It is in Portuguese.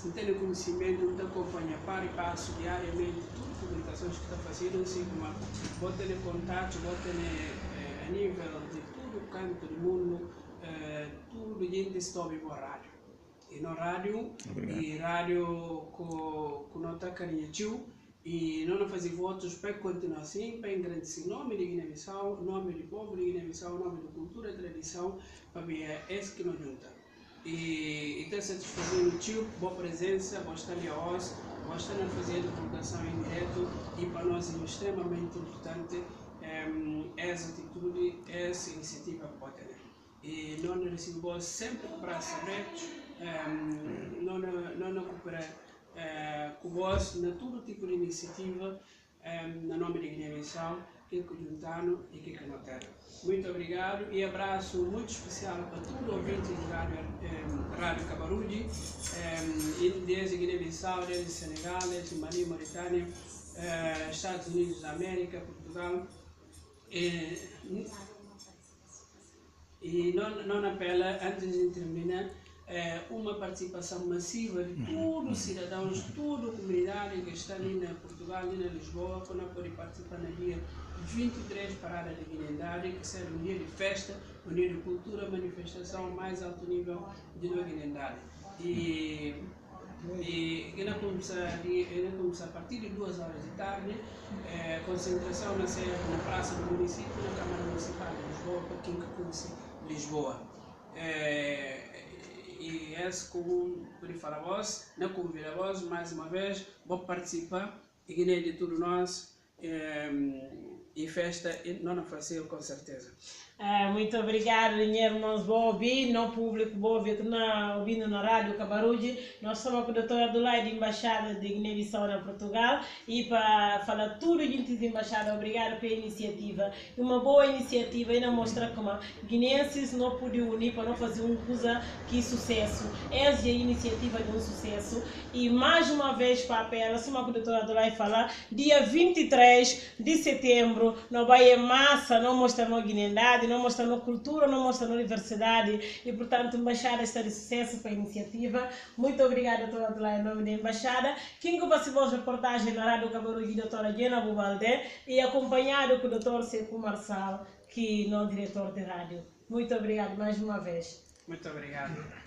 não tem conhecimento, não acompanha para e passo diariamente todas as publicações que está fazendo, assim como bota em contato, bota a nível de todo o canto do mundo, tudo gente está ouvindo a rádio. E no rádio, e rádio com nota carinha e não fazer votos para continuar assim, para engrandecer o nome de Guiné-Bissau, o nome do povo de Guiné-Bissau, o nome da cultura e tradição, para ver esse que nos junta. E está satisfazendo o tio, boa presença, boa estar ali a voz, boa estar a fazer a divulgação em direto e para nós é extremamente importante essa atitude, essa iniciativa que pode ter. E nós recebemos sempre para saber, não cooperar com vós na todo tipo de iniciativa, no nome de Guiné-Bissau, que é conjuntano e que é na terra. Muito obrigado e abraço muito especial para todos os ouvintes de Rádio Cabarudi, desde Guiné-Bissau, desde Senegal, desde Mali, Mauritânia, Estados Unidos da América, Portugal. E não apela, antes de terminar, uma participação massiva de todos os cidadãos, toda a comunidade que está ali na Portugal, ali na Lisboa, que não pode participar no dia 23 Parada de Guinendade, que será um dia de festa, um dia de cultura, manifestação mais alto nível de Guinendade. E ainda começa a partir de 2 horas da tarde, concentração na praça do município, na Câmara Municipal de Lisboa, para quem conhece Lisboa. E esse como por falar a voz, não convido a voz mais uma vez, vou participar e Guiné de tudo nós e festa não é fácil com certeza. Muito obrigado, irmãos, vou ouvir, no público, vou ouvir, ouvindo na Rádio Cabarudi. Nós somos com o Dr. Adulai, de Embaixada de Guiné-Bissau na Portugal, e para falar tudo gente de Embaixada, obrigado pela iniciativa. Uma boa iniciativa e não mostra como guineenses não podiam unir para não fazer uma coisa que sucesso. Essa é a iniciativa de um sucesso. E mais uma vez, para apelo, assim como o Dr. Adulai falar, dia 23 de setembro, não vai massa, não mostra no Guiné-Ndade, não mostrando cultura, não mostrando universidade e, portanto, a Embaixada está de sucesso para a iniciativa. Muito obrigada a todos lá em nome da Embaixada. Quem que vai fazer reportagem na Rádio Cabarudi, doutora Diana Bubalde, e acompanhado com o doutor Seco Marçal, que é o diretor de rádio. Muito obrigado mais uma vez. Muito obrigado.